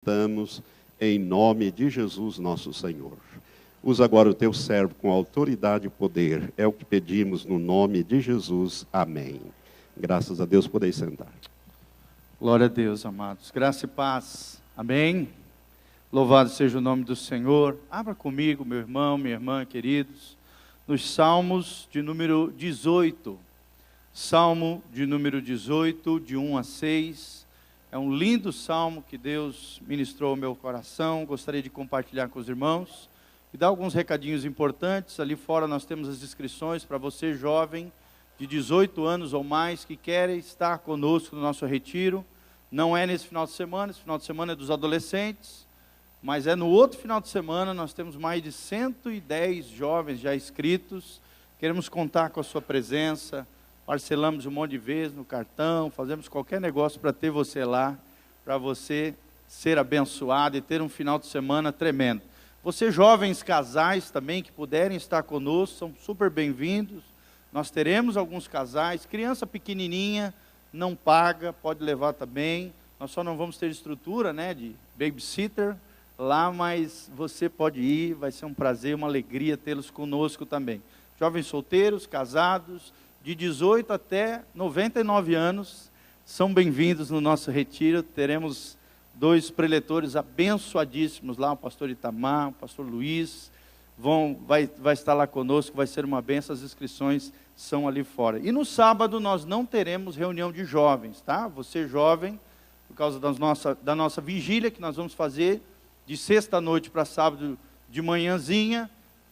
Estamos em nome de Jesus nosso Senhor. Usa agora o teu servo com autoridade e poder. É o que pedimos no nome de Jesus. Amém. Graças a Deus, podeis sentar. Glória a Deus, amados. Graça e paz. Amém. Louvado seja o nome do Senhor. Abra comigo, meu irmão, minha irmã, queridos, nos Salmos de número 18. Salmo de número 18, de 1 a 6. É um lindo salmo que Deus ministrou ao meu coração. Gostaria de compartilhar com os irmãos e dar alguns recadinhos importantes. Ali fora nós temos as inscrições para você, jovem, de 18 anos ou mais, que quer estar conosco no nosso retiro. Não é nesse final de semana, esse final de semana é dos adolescentes, mas é no outro final de semana. Nós temos mais de 110 jovens já inscritos. Queremos contar com a sua presença. Parcelamos um monte de vezes no cartão, fazemos qualquer negócio para ter você lá, para você ser abençoado e ter um final de semana tremendo. Você jovens casais também que puderem estar conosco, são super bem-vindos. Nós teremos alguns casais, criança pequenininha, não paga, pode levar também. Nós só não vamos ter estrutura, de babysitter lá, mas você pode ir, vai ser um prazer, uma alegria tê-los conosco também. Jovens solteiros, casados, de 18 até 99 anos, são bem-vindos no nosso retiro. Teremos 2 preletores abençoadíssimos lá, o pastor Itamar, o pastor Luiz, vai estar lá conosco, vai ser uma bênção. As inscrições são ali fora. E no sábado nós não teremos reunião de jovens, tá? Você jovem, por causa da nossa vigília, que nós vamos fazer de sexta-noite para sábado de manhãzinha,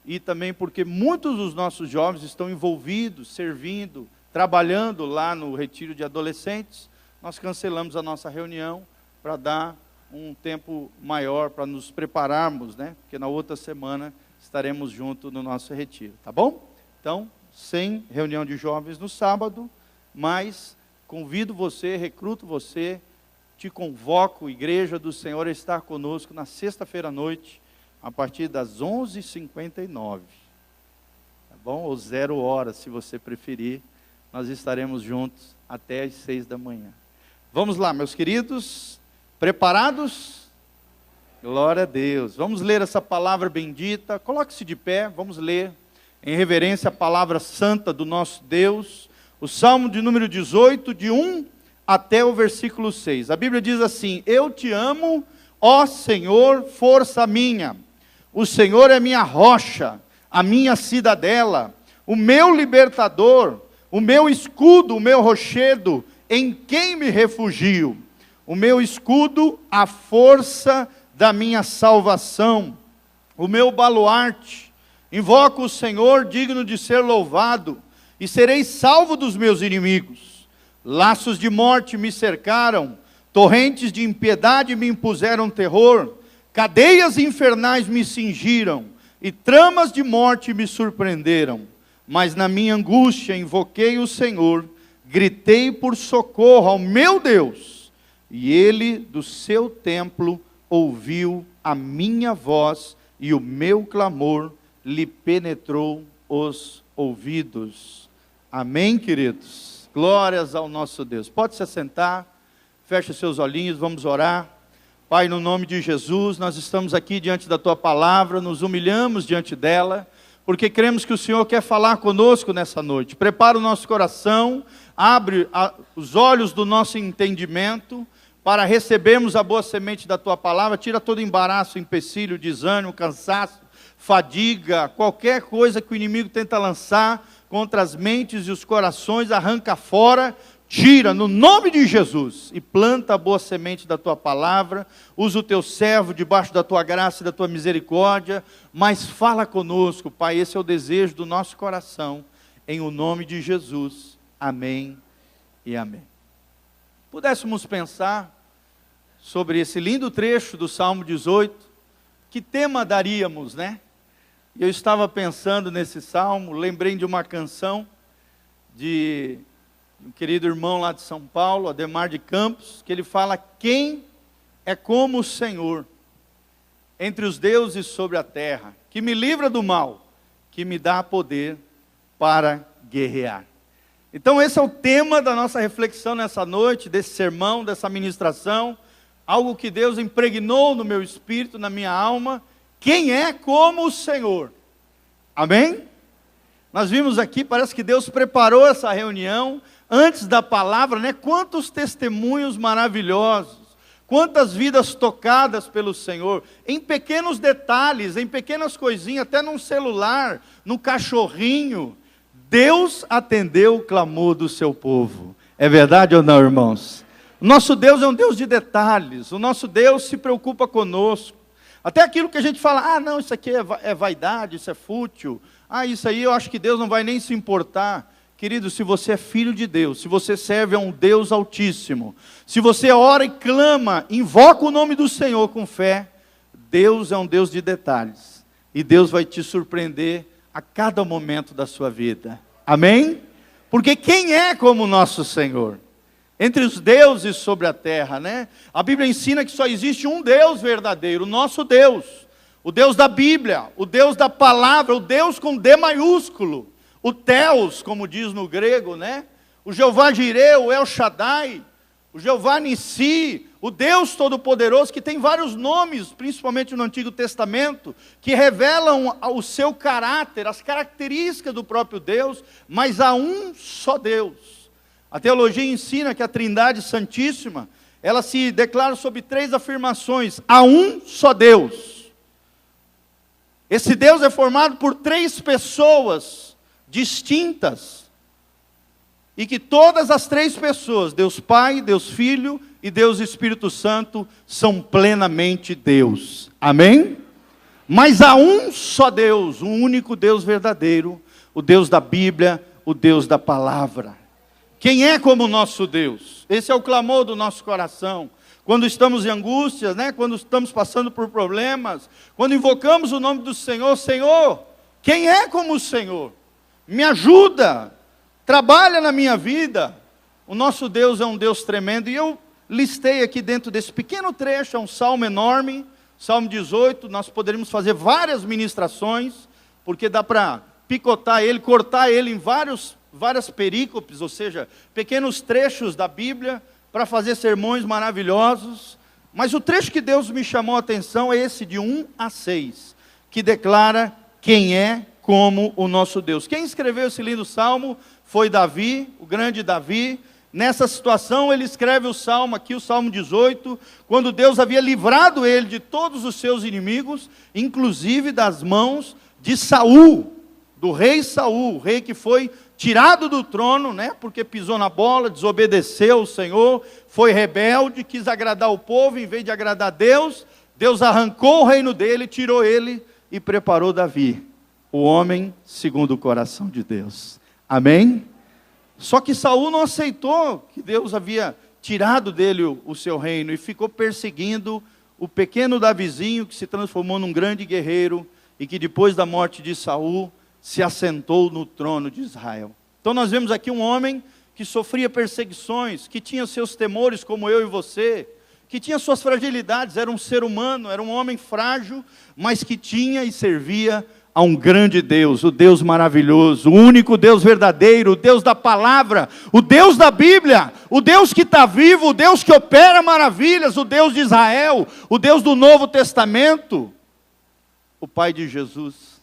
e também porque muitos dos nossos jovens estão envolvidos, servindo, trabalhando lá no retiro de adolescentes. Nós cancelamos a nossa reunião para dar um tempo maior para nos prepararmos, porque na outra semana estaremos juntos no nosso retiro, tá bom? Então, sem reunião de jovens no sábado, mas convido você, recruto você, te convoco, Igreja do Senhor, a estar conosco na sexta-feira à noite, a partir das 11h59, tá bom? Ou 0h, se você preferir, nós estaremos juntos até às 6 da manhã. Vamos lá, meus queridos, preparados? Glória a Deus. Vamos ler essa palavra bendita. Coloque-se de pé, vamos ler em reverência a palavra santa do nosso Deus, o Salmo de número 18, de 1 até o versículo 6. A Bíblia diz assim: Eu te amo, ó Senhor, força minha. O Senhor é minha rocha, a minha cidadela, o meu libertador, o meu escudo, o meu rochedo, em quem me refugio. O meu escudo, a força da minha salvação, o meu baluarte. Invoco o Senhor, digno de ser louvado, e serei salvo dos meus inimigos. Laços de morte me cercaram, torrentes de impiedade me impuseram terror. Cadeias infernais me cingiram, e tramas de morte me surpreenderam. Mas na minha angústia invoquei o Senhor, gritei por socorro ao meu Deus, e Ele do seu templo ouviu a minha voz, e o meu clamor lhe penetrou os ouvidos. Amém, queridos? Glórias ao nosso Deus. Pode se assentar, feche seus olhinhos, vamos orar. Pai, no nome de Jesus, nós estamos aqui diante da Tua palavra, nos humilhamos diante dela, porque cremos que o Senhor quer falar conosco nessa noite. Prepara o nosso coração, abre os olhos do nosso entendimento, para recebermos a boa semente da Tua palavra. Tira todo embaraço, empecilho, desânimo, cansaço, fadiga, qualquer coisa que o inimigo tenta lançar contra as mentes e os corações, arranca fora. Tira no nome de Jesus e planta a boa semente da Tua palavra. Usa o Teu servo debaixo da Tua graça e da Tua misericórdia, mas fala conosco, Pai, esse é o desejo do nosso coração, em o nome de Jesus, amém e amém. Pudéssemos pensar sobre esse lindo trecho do Salmo 18, que tema daríamos, Eu estava pensando nesse salmo, lembrei de uma canção de um querido irmão lá de São Paulo, Ademar de Campos, que ele fala: quem é como o Senhor, entre os deuses sobre a terra, que me livra do mal, que me dá poder para guerrear. Então esse é o tema da nossa reflexão nessa noite, desse sermão, dessa ministração. algo que Deus impregnou no meu espírito, na minha alma. Quem é como o Senhor? Amém? Nós vimos aqui, parece que Deus preparou essa reunião antes da palavra, né? Quantos testemunhos maravilhosos, quantas vidas tocadas pelo Senhor, em pequenos detalhes, em pequenas coisinhas, até num celular, no cachorrinho. Deus atendeu o clamor do seu povo. É verdade ou não, irmãos? O nosso Deus é um Deus de detalhes, o nosso Deus se preocupa conosco. Até aquilo que a gente fala, não, isso aqui é vaidade, isso é fútil, isso aí eu acho que Deus não vai nem se importar. Querido, se você é filho de Deus, se você serve a um Deus altíssimo, se você ora e clama, invoca o nome do Senhor com fé, Deus é um Deus de detalhes, e Deus vai te surpreender a cada momento da sua vida. Amém? Porque quem é como o nosso Senhor? Entre os deuses sobre a terra, né? A Bíblia ensina que só existe um Deus verdadeiro, o nosso Deus. O Deus da Bíblia, o Deus da palavra, o Deus com D maiúsculo. O Theos, como diz no grego, né? O Jeová Jireh, o El Shaddai, o Jeová Nissi, o Deus Todo-Poderoso, que tem vários nomes, principalmente no Antigo Testamento, que revelam o seu caráter, as características do próprio Deus, mas há um só Deus. A teologia ensina que a Trindade Santíssima, ela se declara sobre 3 afirmações: há um só Deus. Esse Deus é formado por 3 pessoas distintas, e que todas as 3 pessoas, Deus Pai, Deus Filho e Deus Espírito Santo, são plenamente Deus. Amém? Mas há um só Deus, um único Deus verdadeiro, o Deus da Bíblia, o Deus da palavra. Quem é como o nosso Deus? Esse é o clamor do nosso coração. Quando estamos em angústias, né? Quando estamos passando por problemas, quando invocamos o nome do Senhor, Senhor, quem é como o Senhor? Me ajuda, trabalha na minha vida. O nosso Deus é um Deus tremendo, e eu listei aqui dentro desse pequeno trecho, é um salmo enorme, Salmo 18, nós poderíamos fazer várias ministrações, porque dá para picotar ele, cortar ele em várias perícopes, ou seja, pequenos trechos da Bíblia, para fazer sermões maravilhosos. Mas o trecho que Deus me chamou a atenção é esse de 1 a 6, que declara quem é como o nosso Deus. Quem escreveu esse lindo salmo foi Davi, o grande Davi. Nessa situação ele escreve o salmo aqui, o Salmo 18, quando Deus havia livrado ele de todos os seus inimigos, inclusive das mãos de Saul, do rei Saul, o rei que foi tirado do trono, né, porque pisou na bola, desobedeceu o Senhor, foi rebelde, quis agradar o povo, em vez de agradar a Deus, Deus arrancou o reino dele, tirou ele e preparou Davi, o homem segundo o coração de Deus. Amém? Só que Saul não aceitou que Deus havia tirado dele o seu reino, e ficou perseguindo o pequeno Davizinho, que se transformou num grande guerreiro, e que depois da morte de Saul, se assentou no trono de Israel. Então nós vemos aqui um homem que sofria perseguições, que tinha seus temores como eu e você, que tinha suas fragilidades, era um ser humano, era um homem frágil, mas que tinha e servia a um grande Deus, o Deus maravilhoso, o único Deus verdadeiro, o Deus da palavra, o Deus da Bíblia, o Deus que está vivo, o Deus que opera maravilhas, o Deus de Israel, o Deus do Novo Testamento, o Pai de Jesus,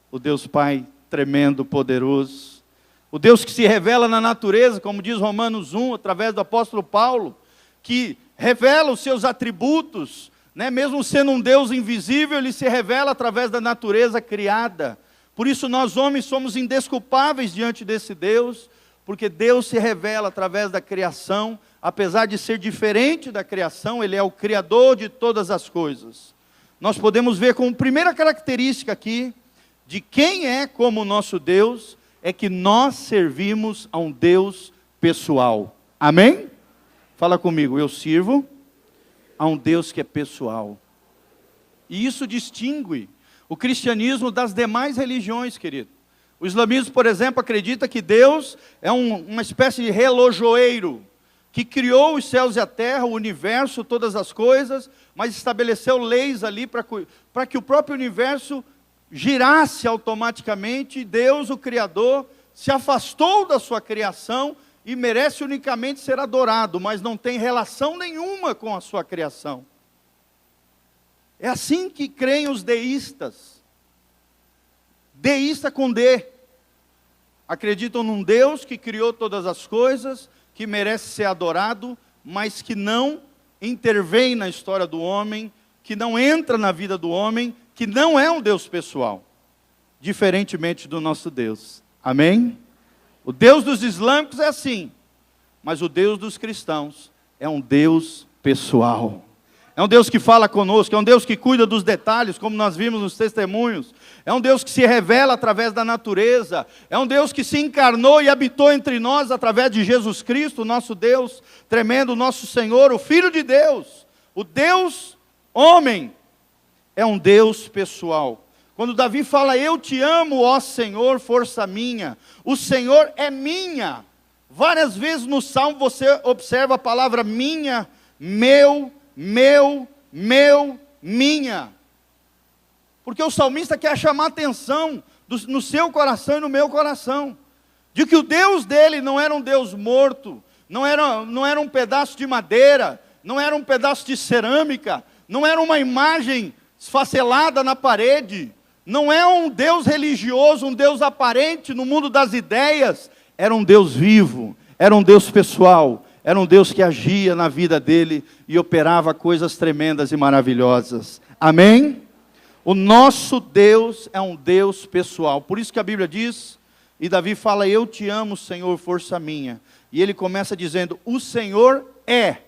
o Deus Pai tremendo, poderoso, o Deus que se revela na natureza, como diz Romanos 1, através do apóstolo Paulo, que revela os seus atributos, né? Mesmo sendo um Deus invisível, ele se revela através da natureza criada. Por isso nós homens somos indesculpáveis diante desse Deus, porque Deus se revela através da criação, apesar de ser diferente da criação, ele é o criador de todas as coisas. Nós podemos ver como primeira característica aqui, de quem é como o nosso Deus, é que nós servimos a um Deus pessoal. Amém? Fala comigo, eu sirvo a um Deus que é pessoal. E isso distingue o cristianismo das demais religiões, querido. O islamismo, por exemplo, acredita que Deus é uma espécie de relojoeiro, que criou os céus e a terra, o universo, todas as coisas, mas estabeleceu leis ali para que o próprio universo girasse automaticamente. Deus, o Criador, se afastou da sua criação e merece unicamente ser adorado, mas não tem relação nenhuma com a sua criação. É assim que creem os deístas. Deísta com D. Acreditam num Deus que criou todas as coisas, que merece ser adorado, mas que não intervém na história do homem, que não entra na vida do homem, que não é um Deus pessoal, diferentemente do nosso Deus. Amém? O Deus dos islâmicos é assim, mas o Deus dos cristãos é um Deus pessoal. É um Deus que fala conosco, é um Deus que cuida dos detalhes, como nós vimos nos testemunhos. É um Deus que se revela através da natureza. É um Deus que se encarnou e habitou entre nós através de Jesus Cristo, nosso Deus tremendo, nosso Senhor, o Filho de Deus. O Deus homem é um Deus pessoal. Quando Davi fala, eu te amo, ó Senhor, força minha. O Senhor é minha. Várias vezes no Salmo você observa a palavra minha, meu, minha. Porque o salmista quer chamar a atenção no seu coração e no meu coração, de que o Deus dele não era um Deus morto, não era um pedaço de madeira, não era um pedaço de cerâmica, não era uma imagem esfacelada na parede, não é um Deus religioso, um Deus aparente no mundo das ideias, era um Deus vivo, era um Deus pessoal, era um Deus que agia na vida dele e operava coisas tremendas e maravilhosas. Amém? O nosso Deus é um Deus pessoal. Por isso que a Bíblia diz, e Davi fala, eu te amo, Senhor, força minha. E ele começa dizendo, o Senhor é.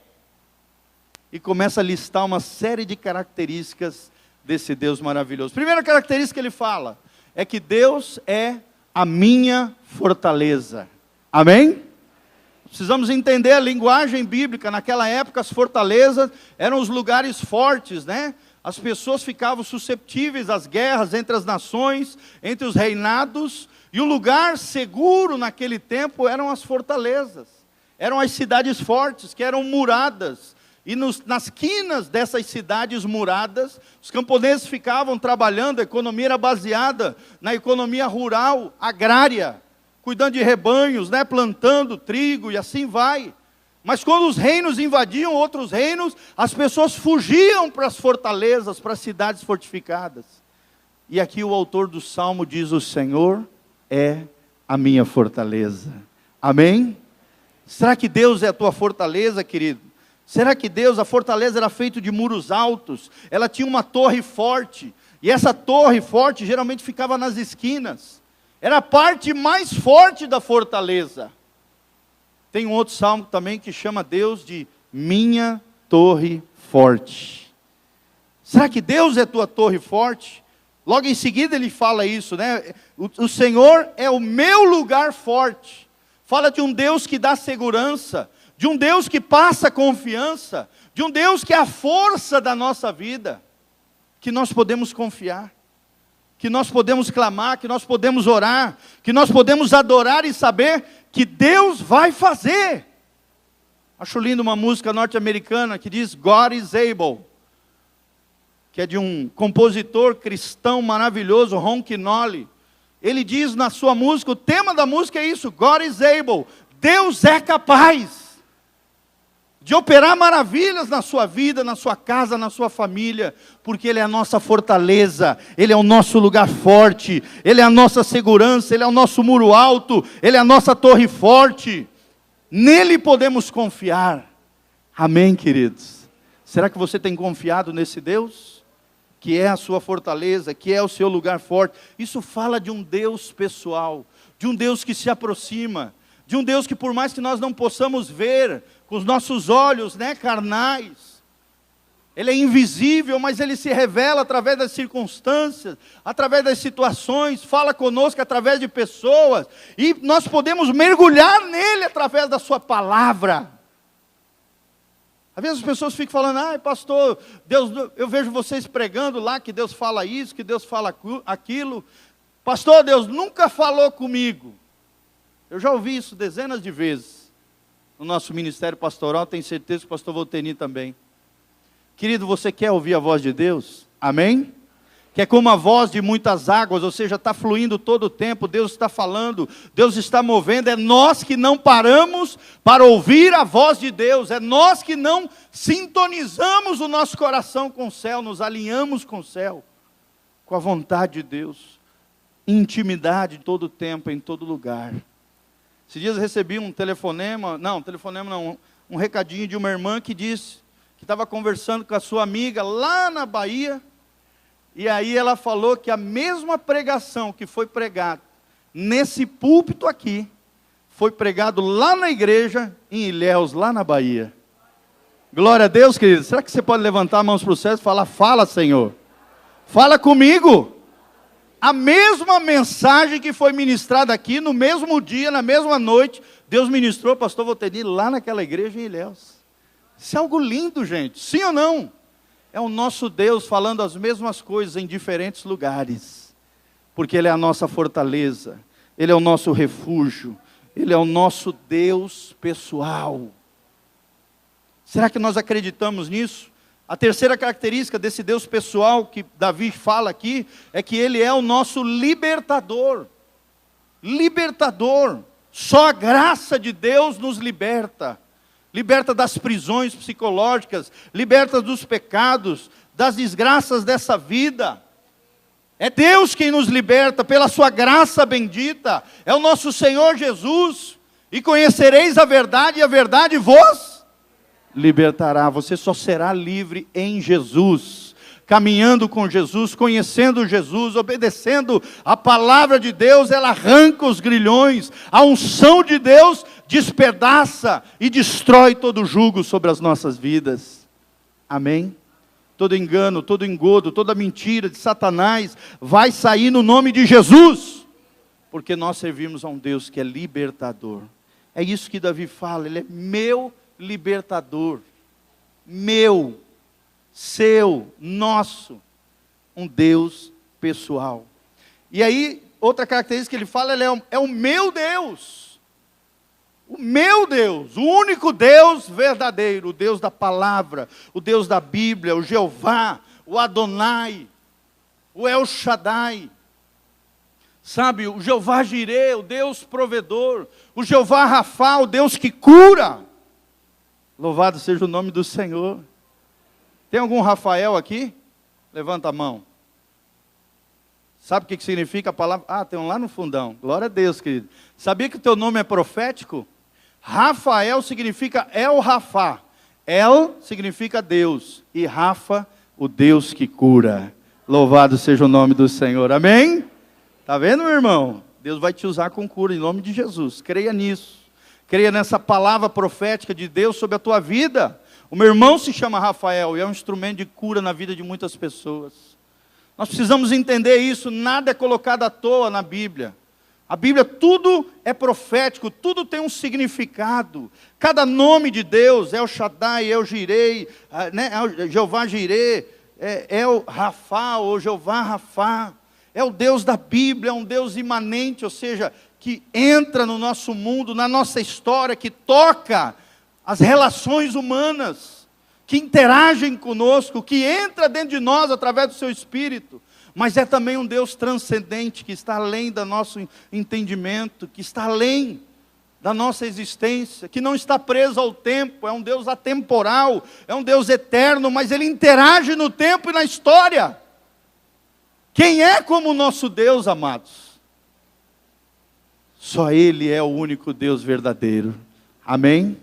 E começa a listar uma série de características desse Deus maravilhoso. Primeira característica que ele fala, é que Deus é a minha fortaleza. Amém? Precisamos entender a linguagem bíblica. Naquela época as fortalezas eram os lugares fortes, né? As pessoas ficavam susceptíveis às guerras entre as nações, entre os reinados, e o lugar seguro naquele tempo eram as fortalezas, eram as cidades fortes, que eram muradas, e nas quinas dessas cidades muradas, os camponeses ficavam trabalhando, a economia era baseada na economia rural, agrária, cuidando de rebanhos, né, plantando trigo e assim vai. Mas quando os reinos invadiam outros reinos, as pessoas fugiam para as fortalezas, para as cidades fortificadas. E aqui o autor do Salmo diz, o Senhor é a minha fortaleza. Amém? Será que Deus é a tua fortaleza, querido? Será que Deus, a fortaleza era feita de muros altos? Ela tinha uma torre forte, e essa torre forte geralmente ficava nas esquinas. Era a parte mais forte da fortaleza. Tem um outro salmo também que chama Deus de minha torre forte. Será que Deus é tua torre forte? Logo em seguida ele fala isso, né? O Senhor é o meu lugar forte. Fala de um Deus que dá segurança, de um Deus que passa confiança, de um Deus que é a força da nossa vida, que nós podemos confiar, que nós podemos clamar, que nós podemos orar, que nós podemos adorar e saber que Deus vai fazer. Acho lindo uma música norte-americana que diz God is able, que é de um compositor cristão maravilhoso, Ron Quinoli. Ele diz na sua música, o tema da música é isso, God is able, Deus é capaz de operar maravilhas na sua vida, na sua casa, na sua família, porque Ele é a nossa fortaleza, Ele é o nosso lugar forte, Ele é a nossa segurança, Ele é o nosso muro alto, Ele é a nossa torre forte, nele podemos confiar. Amém, queridos? Será que você tem confiado nesse Deus? Que é a sua fortaleza, que é o seu lugar forte. Isso fala de um Deus pessoal, de um Deus que se aproxima, de um Deus que por mais que nós não possamos ver com os nossos olhos, né, carnais, Ele é invisível, mas Ele se revela através das circunstâncias, através das situações, fala conosco através de pessoas, e nós podemos mergulhar nele através da sua palavra. Às vezes as pessoas ficam falando, ai pastor, Deus, eu vejo vocês pregando lá que Deus fala isso, que Deus fala aquilo. Pastor, Deus nunca falou comigo. Eu já ouvi isso dezenas de vezes no nosso ministério pastoral, tenho certeza que o pastor Volteni também. Querido, você quer ouvir a voz de Deus? Amém? que é como a voz de muitas águas, ou seja, está fluindo todo o tempo, Deus está falando, Deus está movendo, é nós que não paramos para ouvir a voz de Deus, é nós que não sintonizamos o nosso coração com o céu, nos alinhamos com o céu, com a vontade de Deus, intimidade todo o tempo, em todo lugar. Esses dias eu recebi um recadinho de uma irmã que disse que estava conversando com a sua amiga lá na Bahia, e aí ela falou que a mesma pregação que foi pregada nesse púlpito aqui, foi pregado lá na igreja, em Ilhéus, lá na Bahia. Glória a Deus, querido. Será que você pode levantar as mãos para o céu e falar, fala, Senhor. Fala comigo. A mesma mensagem que foi ministrada aqui, no mesmo dia, na mesma noite, Deus ministrou, pastor Volteni, lá naquela igreja em Ilhéus. Isso é algo lindo, gente. Sim ou não? É o nosso Deus falando as mesmas coisas em diferentes lugares. Porque Ele é a nossa fortaleza. Ele é o nosso refúgio. Ele é o nosso Deus pessoal. Será que nós acreditamos nisso? A terceira característica desse Deus pessoal que Davi fala aqui, é que Ele é o nosso libertador. Libertador. Só a graça de Deus nos liberta. Liberta das prisões psicológicas, liberta dos pecados, das desgraças dessa vida. É Deus quem nos liberta pela sua graça bendita. É o nosso Senhor Jesus. E conhecereis a verdade, e a verdade vos libertará. Você só será livre em Jesus, caminhando com Jesus, conhecendo Jesus, obedecendo a palavra de Deus. Ela arranca os grilhões, a unção de Deus despedaça e destrói todo jugo sobre as nossas vidas. Amém? Todo engano, todo engodo, toda mentira de Satanás vai sair no nome de Jesus, porque nós servimos a um Deus que é libertador. É isso que Davi fala, Ele é meu libertador, meu, seu, nosso, um Deus pessoal. E aí, outra característica que ele fala, ele é o meu Deus. O meu Deus, o único Deus verdadeiro, o Deus da palavra, o Deus da Bíblia, o Jeová, o Adonai, o El Shaddai. Sabe, o Jeová Jireh, o Deus provedor, o Jeová Rafá, o Deus que cura. Louvado seja o nome do Senhor. Tem algum Rafael aqui? Levanta a mão. Sabe o que significa a palavra? Ah, tem um lá no fundão. Glória a Deus, querido. Sabia que o teu nome é profético? Rafael significa El Rafá. El significa Deus. E Rafa, o Deus que cura. Louvado seja o nome do Senhor. Amém? Está vendo, meu irmão? Deus vai te usar com cura em nome de Jesus. Creia nisso. Creia nessa palavra profética de Deus sobre a tua vida. O meu irmão se chama Rafael e é um instrumento de cura na vida de muitas pessoas. Nós precisamos entender isso. Nada é colocado à toa na Bíblia. A Bíblia, tudo é profético, tudo tem um significado. Cada nome de Deus, El Shaddai, El Jireh, né? Jeová Jireh, El Rafá, ou Jeová Rafá. É o Deus da Bíblia, é um Deus imanente, ou seja, que entra no nosso mundo, na nossa história, que toca as relações humanas, que interagem conosco, que entra dentro de nós através do seu Espírito. Mas é também um Deus transcendente, que está além do nosso entendimento, que está além da nossa existência, que não está preso ao tempo, é um Deus atemporal, é um Deus eterno, mas Ele interage no tempo e na história. Quem é como o nosso Deus, amados? Só Ele é o único Deus verdadeiro. Amém?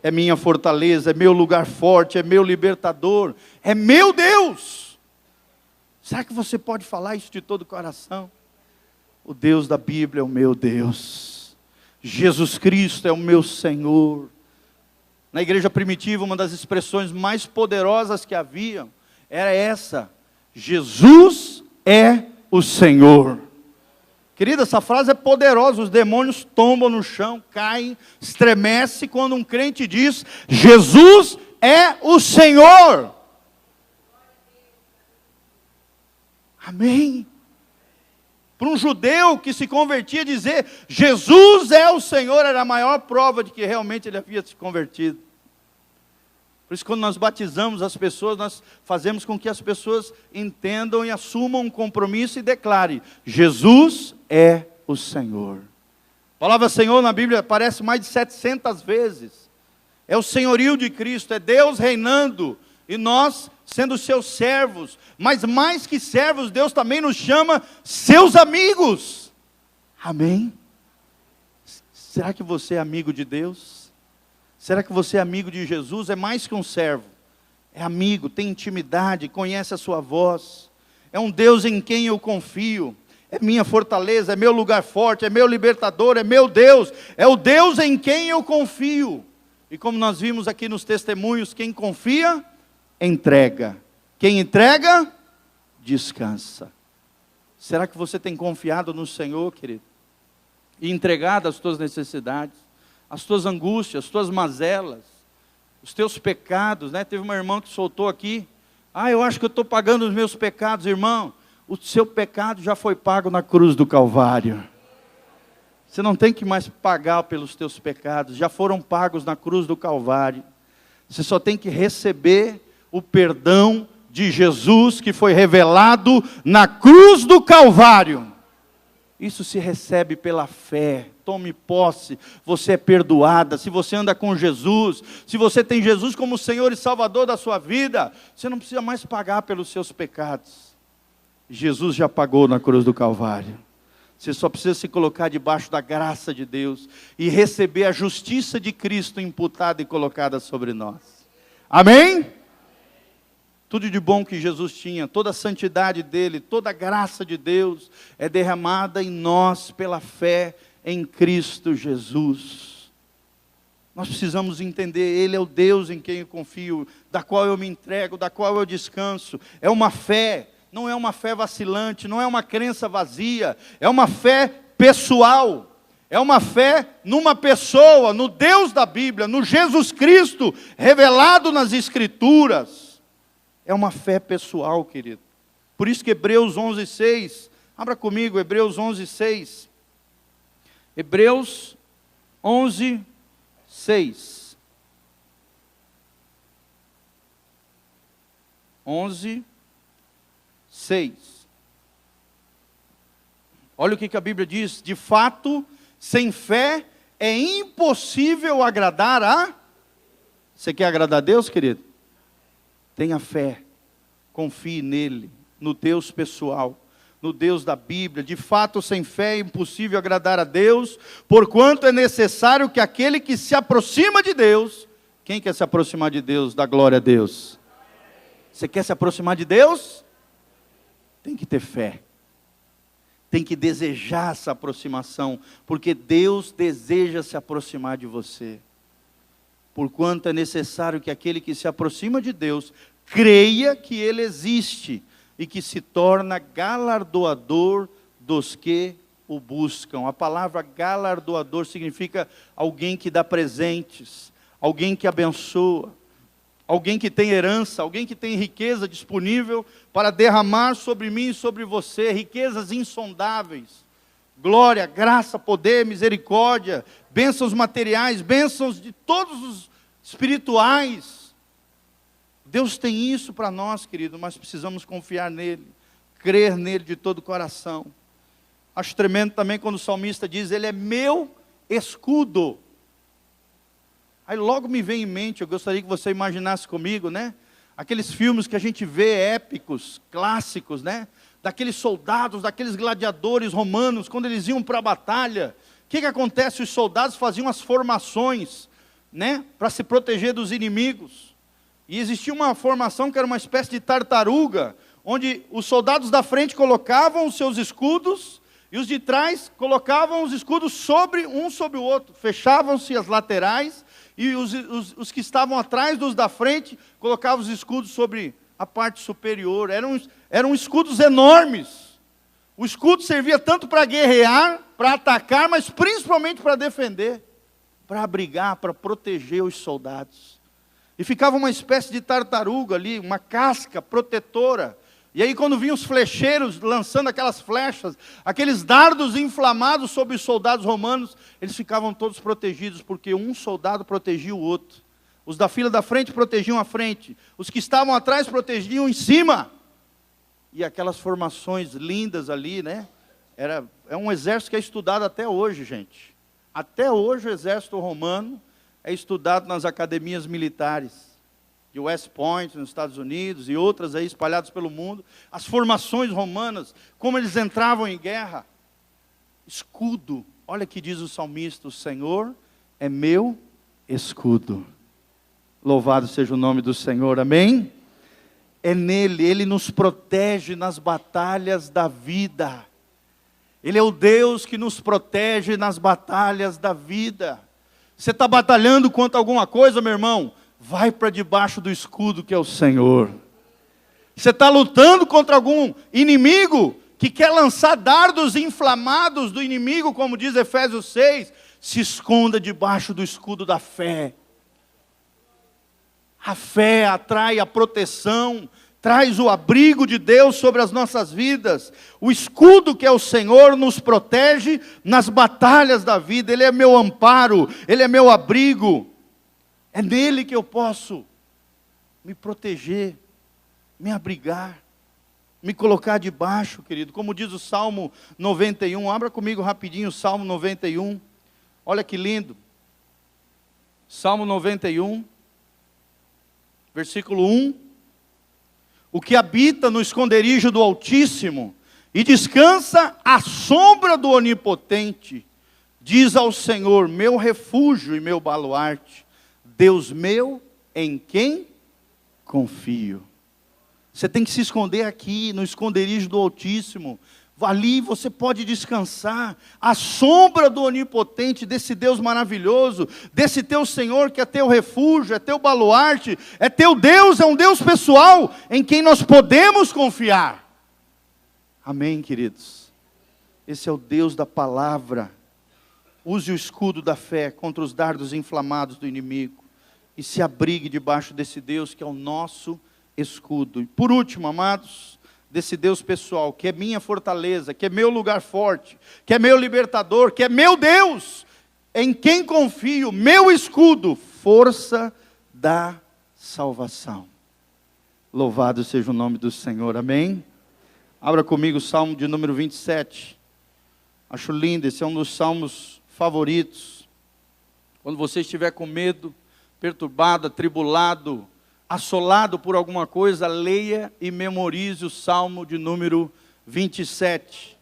É minha fortaleza, é meu lugar forte, é meu libertador, é meu Deus. Será que você pode falar isso de todo o coração? O Deus da Bíblia é o meu Deus. Jesus Cristo é o meu Senhor. Na igreja primitiva, uma das expressões mais poderosas que havia era essa: Jesus é o Senhor. Querida, essa frase é poderosa. Os demônios tombam no chão, caem, estremecem quando um crente diz: Jesus é o Senhor. Amém? Para um judeu que se convertia, dizer Jesus é o Senhor era a maior prova de que realmente ele havia se convertido. Por isso, quando nós batizamos as pessoas, nós fazemos com que as pessoas entendam e assumam um compromisso e declarem: Jesus é o Senhor. A palavra Senhor na Bíblia aparece mais de 700 vezes. É o senhorio de Cristo, é Deus reinando e nós sendo seus servos. Mas mais que servos, Deus também nos chama seus amigos. Amém? Será que você é amigo de Deus? Será que você é amigo de Jesus? É mais que um servo, é amigo, tem intimidade, conhece a sua voz. É um Deus em quem eu confio. É minha fortaleza, é meu lugar forte, é meu libertador, é meu Deus. É o Deus em quem eu confio. E como nós vimos aqui nos testemunhos, quem confia, entrega. Quem entrega, descansa. Será que você tem confiado no Senhor, querido? E entregado as tuas necessidades, as tuas angústias, as tuas mazelas, os teus pecados, né? Teve uma irmã que soltou aqui: eu acho que eu estou pagando os meus pecados. Irmão, o seu pecado já foi pago na cruz do Calvário. Você não tem que mais pagar pelos teus pecados, já foram pagos na cruz do Calvário. Você só tem que receber o perdão de Jesus que foi revelado na cruz do Calvário. Isso se recebe pela fé. Tome posse, você é perdoada. Se você anda com Jesus, se você tem Jesus como Senhor e Salvador da sua vida, você não precisa mais pagar pelos seus pecados. Jesus já pagou na cruz do Calvário. Você só precisa se colocar debaixo da graça de Deus e receber a justiça de Cristo imputada e colocada sobre nós. Amém? Tudo de bom que Jesus tinha, toda a santidade dele, toda a graça de Deus é derramada em nós pela fé em Cristo Jesus. Nós precisamos entender, Ele é o Deus em quem eu confio, da qual eu me entrego, da qual eu descanso. É uma fé, não é uma fé vacilante, não é uma crença vazia, é uma fé pessoal. É uma fé numa pessoa, no Deus da Bíblia, no Jesus Cristo, revelado nas Escrituras. É uma fé pessoal, querido. Por isso que Hebreus 11:6, abra comigo, Hebreus 11:6. Hebreus 11:6. 11:6. Olha o que a Bíblia diz: de fato, sem fé é impossível agradar a... Você quer agradar a Deus, querido? Tenha fé, confie nele, no Deus pessoal, no Deus da Bíblia. De fato, sem fé é impossível agradar a Deus, porquanto é necessário que aquele que se aproxima de Deus... Quem quer se aproximar de Deus? Dá glória a Deus. Você quer se aproximar de Deus? Tem que ter fé. Tem que desejar essa aproximação, porque Deus deseja se aproximar de você. Porquanto é necessário que aquele que se aproxima de Deus creia que Ele existe e que se torna galardoador dos que o buscam. A palavra galardoador significa alguém que dá presentes, alguém que abençoa, alguém que tem herança, alguém que tem riqueza disponível para derramar sobre mim e sobre você, riquezas insondáveis. Glória, graça, poder, misericórdia, bênçãos materiais, bênçãos de todos os espirituais. Deus tem isso para nós, querido, mas precisamos confiar nele, crer nele de todo o coração. Acho tremendo também quando o salmista diz: Ele é meu escudo. Aí logo me vem em mente, eu gostaria que você imaginasse comigo, né? Aqueles filmes que a gente vê, épicos, clássicos, né? Daqueles soldados, daqueles gladiadores romanos, quando eles iam para a batalha, o que acontece? Os soldados faziam as formações, né? Para se proteger dos inimigos. E existia uma formação que era uma espécie de tartaruga, onde os soldados da frente colocavam os seus escudos, e os de trás colocavam os escudos sobre o outro. Fechavam-se as laterais, e os que estavam atrás dos da frente colocavam os escudos sobre a parte superior. Eram escudos enormes. O escudo servia tanto para guerrear, para atacar, mas principalmente para defender, para abrigar, para proteger os soldados. E ficava uma espécie de tartaruga ali, uma casca protetora. E aí quando vinham os flecheiros lançando aquelas flechas, aqueles dardos inflamados sobre os soldados romanos, eles ficavam todos protegidos, porque um soldado protegia o outro. Os da fila da frente protegiam a frente. Os que estavam atrás protegiam em cima. E aquelas formações lindas ali, né? É um exército que é estudado até hoje, gente. Até hoje o exército romano é estudado nas academias militares. De West Point, nos Estados Unidos, e outras aí espalhadas pelo mundo. As formações romanas, como eles entravam em guerra. Escudo. Olha que diz o salmista: o Senhor é meu escudo. Louvado seja o nome do Senhor, amém? É nele, ele nos protege nas batalhas da vida. Ele é o Deus que nos protege nas batalhas da vida. Você está batalhando contra alguma coisa, meu irmão? Vai para debaixo do escudo que é o Senhor. Você está lutando contra algum inimigo que quer lançar dardos inflamados do inimigo, como diz Efésios 6, se esconda debaixo do escudo da fé. A fé atrai a proteção, traz o abrigo de Deus sobre as nossas vidas. O escudo que é o Senhor nos protege nas batalhas da vida. Ele é meu amparo, Ele é meu abrigo. É nele que eu posso me proteger, me abrigar, me colocar debaixo, querido. Como diz o Salmo 91, abra comigo rapidinho o Salmo 91. Olha que lindo. Salmo 91, versículo 1. O que habita no esconderijo do Altíssimo e descansa à sombra do Onipotente, diz ao Senhor, meu refúgio e meu baluarte, Deus meu, em quem confio. Você tem que se esconder aqui, no esconderijo do Altíssimo. Ali você pode descansar, à sombra do Onipotente, desse Deus maravilhoso, desse teu Senhor que é teu refúgio, é teu baluarte, é teu Deus, é um Deus pessoal, em quem nós podemos confiar. Amém, queridos? Esse é o Deus da palavra. Use o escudo da fé contra os dardos inflamados do inimigo, e se abrigue debaixo desse Deus que é o nosso escudo. E por último, amados, desse Deus pessoal, que é minha fortaleza, que é meu lugar forte, que é meu libertador, que é meu Deus, em quem confio, meu escudo, força da salvação. Louvado seja o nome do Senhor, amém? Abra comigo o Salmo de número 27. Acho lindo, esse é um dos salmos favoritos. Quando você estiver com medo, perturbado, atribulado, assolado por alguma coisa, leia e memorize o Salmo de número 27.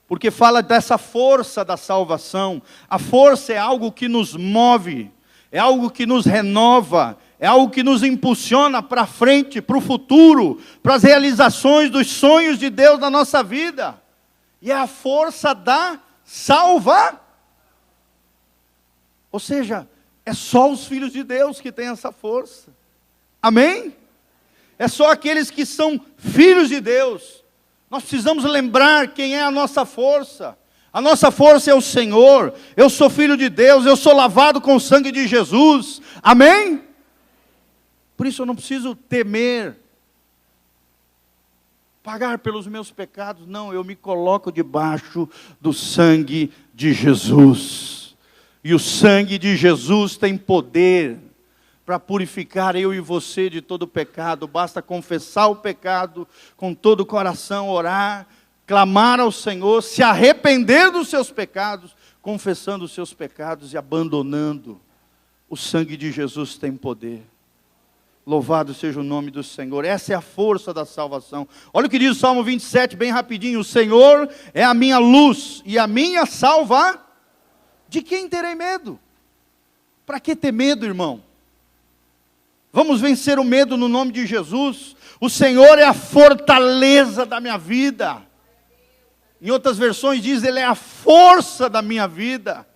Porque fala dessa força da salvação. A força é algo que nos move, é algo que nos renova, é algo que nos impulsiona para frente, para o futuro, para as realizações dos sonhos de Deus na nossa vida. E é a força da salvação. Ou seja, é só os filhos de Deus que têm essa força. Amém? É só aqueles que são filhos de Deus. Nós precisamos lembrar quem é a nossa força. A nossa força é o Senhor. Eu sou filho de Deus, eu sou lavado com o sangue de Jesus. Amém? Por isso eu não preciso temer, pagar pelos meus pecados. Não, eu me coloco debaixo do sangue de Jesus. E o sangue de Jesus tem poder para purificar eu e você de todo pecado. Basta confessar o pecado com todo o coração, orar, clamar ao Senhor, se arrepender dos seus pecados, confessando os seus pecados e abandonando. O sangue de Jesus tem poder. Louvado seja o nome do Senhor. Essa é a força da salvação. Olha o que diz o Salmo 27, bem rapidinho. O Senhor é a minha luz e a minha salva. De quem terei medo? Para que ter medo, irmão? Vamos vencer o medo no nome de Jesus. O Senhor é a fortaleza da minha vida. Em outras versões diz, Ele é a força da minha vida.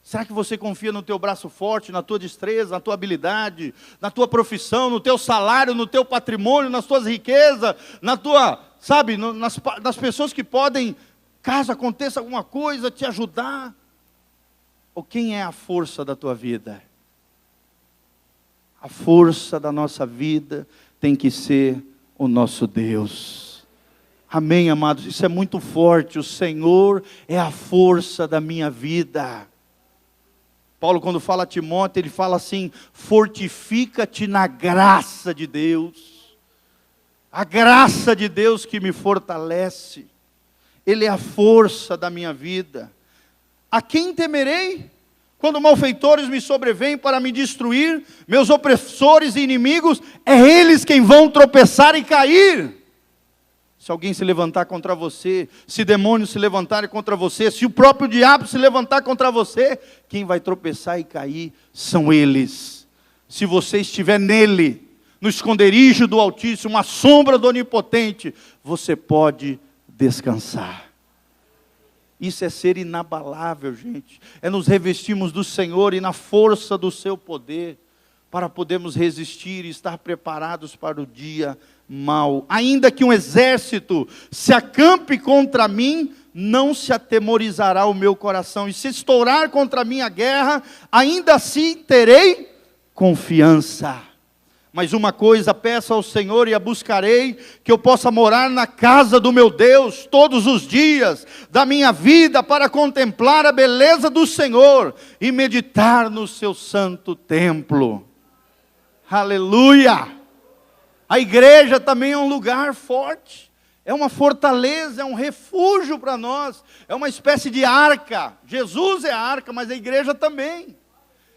Será que você confia no teu braço forte, na tua destreza, na tua habilidade, na tua profissão, no teu salário, no teu patrimônio, nas tuas riquezas, na tua, sabe, nas pessoas que podem, caso aconteça alguma coisa, te ajudar? Ou quem é a força da tua vida? A força da nossa vida tem que ser o nosso Deus. Amém, amados? Isso é muito forte. O Senhor é a força da minha vida. Paulo, quando fala a Timóteo, ele fala assim: fortifica-te na graça de Deus. A graça de Deus que me fortalece. Ele é a força da minha vida. A quem temerei? Quando malfeitores me sobrevêm para me destruir, meus opressores e inimigos, é eles quem vão tropeçar e cair. Se alguém se levantar contra você, se demônios se levantarem contra você, se o próprio diabo se levantar contra você, quem vai tropeçar e cair são eles. Se você estiver nele, no esconderijo do Altíssimo, a sombra do Onipotente, você pode descansar. Isso é ser inabalável, gente. É nos revestirmos do Senhor e na força do seu poder, para podermos resistir e estar preparados para o dia mau. Ainda que um exército se acampe contra mim, não se atemorizará o meu coração. E se estourar contra mim a guerra, ainda assim terei confiança. Mas uma coisa peço ao Senhor e a buscarei, que eu possa morar na casa do meu Deus todos os dias da minha vida, para contemplar a beleza do Senhor e meditar no seu santo templo. Aleluia! A igreja também é um lugar forte, é uma fortaleza, é um refúgio para nós, é uma espécie de arca. Jesus é a arca, mas a igreja também.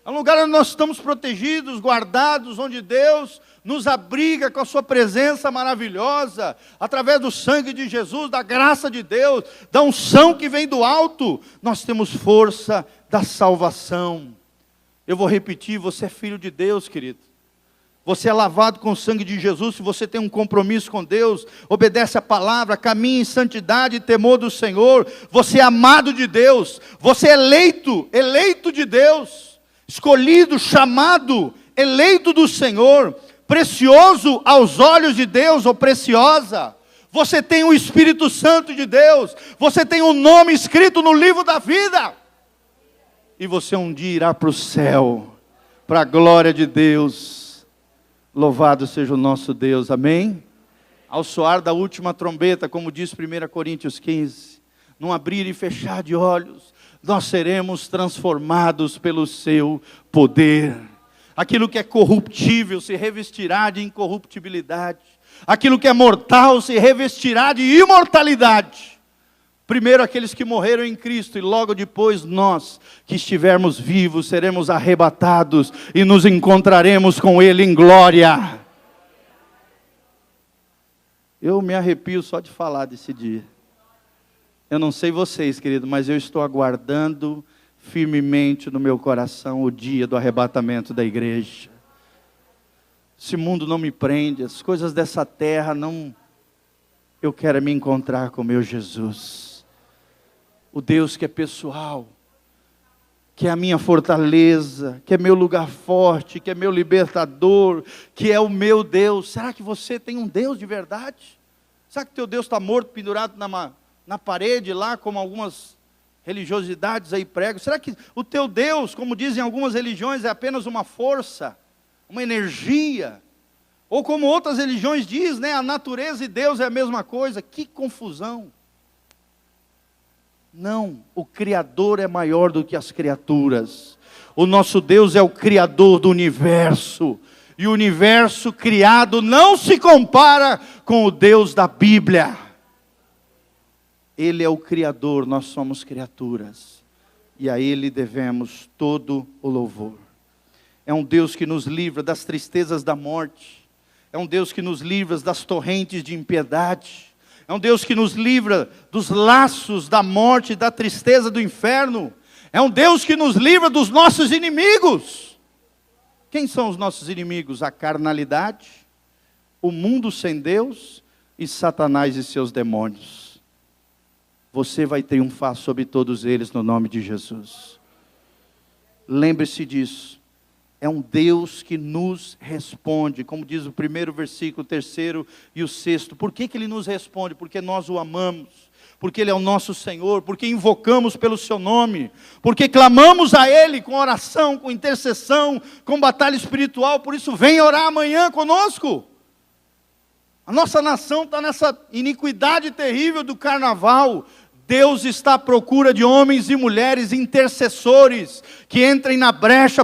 É um lugar onde nós estamos protegidos, guardados, onde Deus nos abriga com a sua presença maravilhosa, através do sangue de Jesus, da graça de Deus, da unção que vem do alto. Nós temos força da salvação. Eu vou repetir: você é filho de Deus, querido. Você é lavado com o sangue de Jesus. Se você tem um compromisso com Deus, obedece a palavra, caminha em santidade e temor do Senhor, você é amado de Deus, você é eleito de Deus, escolhido, chamado, eleito do Senhor, precioso aos olhos de Deus, ou preciosa. Você tem o Espírito Santo de Deus, você tem um nome escrito no livro da vida, e você um dia irá para o céu, para a glória de Deus. Louvado seja o nosso Deus, amém? Ao soar da última trombeta, como diz 1 Coríntios 15, num abrir e fechar de olhos, nós seremos transformados pelo seu poder. Aquilo que é corruptível se revestirá de incorruptibilidade, aquilo que é mortal se revestirá de imortalidade. Primeiro aqueles que morreram em Cristo, e logo depois nós que estivermos vivos seremos arrebatados e nos encontraremos com Ele em glória. Eu me arrepio só de falar desse dia. Eu não sei vocês, querido, mas eu estou aguardando firmemente no meu coração o dia do arrebatamento da igreja. Esse mundo não me prende, as coisas dessa terra não... Eu quero me encontrar com meu Jesus. O Deus que é pessoal, que é a minha fortaleza, que é meu lugar forte, que é meu libertador, que é o meu Deus. Será que você tem um Deus de verdade? Será que teu Deus está morto, pendurado na parede lá, como algumas religiosidades aí pregam? Será que o teu Deus, como dizem algumas religiões, é apenas uma força, uma energia? Ou como outras religiões dizem, né, a natureza e Deus é a mesma coisa? Que confusão! Não, o Criador é maior do que as criaturas. O nosso Deus é o Criador do universo. E o universo criado não se compara com o Deus da Bíblia. Ele é o Criador, nós somos criaturas. E a Ele devemos todo o louvor. É um Deus que nos livra das tristezas da morte. É um Deus que nos livra das torrentes de impiedade. É um Deus que nos livra dos laços da morte e da tristeza do inferno. É um Deus que nos livra dos nossos inimigos. Quem são os nossos inimigos? A carnalidade, o mundo sem Deus e Satanás e seus demônios. Você vai triunfar sobre todos eles no nome de Jesus. Lembre-se disso. É um Deus que nos responde, como diz o primeiro versículo, o terceiro e o sexto. Por que Ele nos responde? Porque nós o amamos, porque Ele é o nosso Senhor, porque invocamos pelo seu nome, porque clamamos a Ele com oração, com intercessão, com batalha espiritual. Por isso vem orar amanhã conosco. A nossa nação está nessa iniquidade terrível do carnaval. Deus está à procura de homens e mulheres intercessores, que entrem na brecha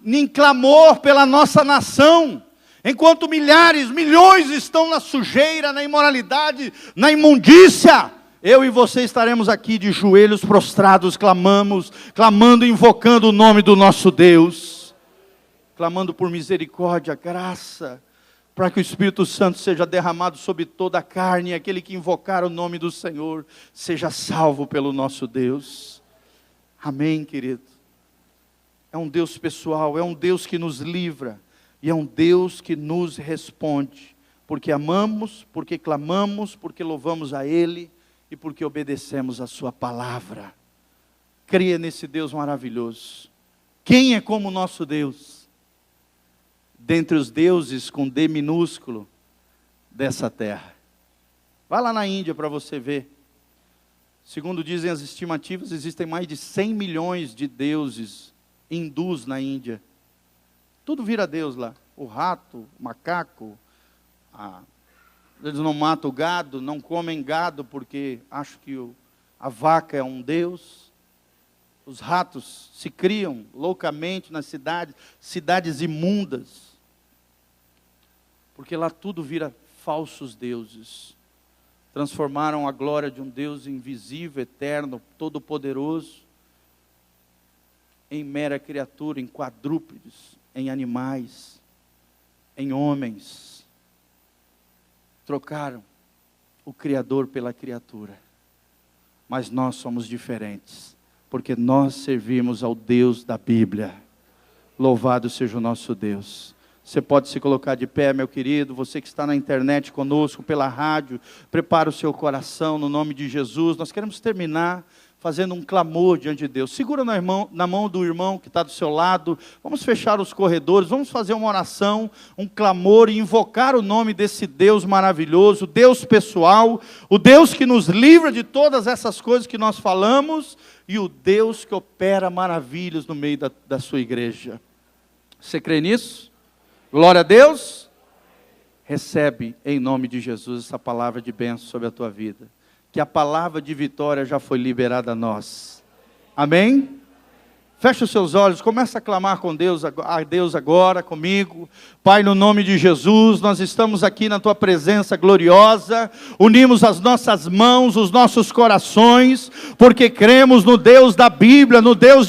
em clamor pela nossa nação. Enquanto milhares, milhões estão na sujeira, na imoralidade, na imundícia, eu e você estaremos aqui de joelhos prostrados, clamando, invocando o nome do nosso Deus, clamando por misericórdia, graça, para que o Espírito Santo seja derramado sobre toda a carne, e aquele que invocar o nome do Senhor, seja salvo pelo nosso Deus. Amém, querido? É um Deus pessoal, é um Deus que nos livra, e é um Deus que nos responde, porque amamos, porque clamamos, porque louvamos a Ele, e porque obedecemos a sua palavra. Creia nesse Deus maravilhoso. Quem é como o nosso Deus? Dentre os deuses com D minúsculo dessa terra. Vai lá na Índia para você ver. Segundo dizem as estimativas, existem mais de 100 milhões de deuses hindus na Índia. Tudo vira Deus lá. O rato, o macaco, eles não matam o gado, não comem gado porque acham que a vaca é um Deus. Os ratos se criam loucamente nas cidades imundas, porque lá tudo vira falsos deuses. Transformaram a glória de um Deus invisível, eterno, todo-poderoso, em mera criatura, em quadrúpedes, em animais, em homens. Trocaram o Criador pela criatura. Mas nós somos diferentes, porque nós servimos ao Deus da Bíblia. Louvado seja o nosso Deus. Você pode se colocar de pé, meu querido. Você que está na internet conosco, pela rádio, prepara o seu coração no nome de Jesus. Nós queremos terminar fazendo um clamor diante de Deus. Segura na mão do irmão que está do seu lado. Vamos fechar os corredores, vamos fazer uma oração, um clamor e invocar o nome desse Deus maravilhoso, Deus pessoal, o Deus que nos livra de todas essas coisas que nós falamos, e o Deus que opera maravilhas no meio da sua igreja. Você crê nisso? Glória a Deus. Recebe em nome de Jesus essa palavra de bênção sobre a tua vida. Que a palavra de vitória já foi liberada a nós. Amém? Feche os seus olhos, começa a clamar com Deus, a Deus agora, comigo. Pai, no nome de Jesus, nós estamos aqui na Tua presença gloriosa, unimos as nossas mãos, os nossos corações, porque cremos no Deus da Bíblia, no Deus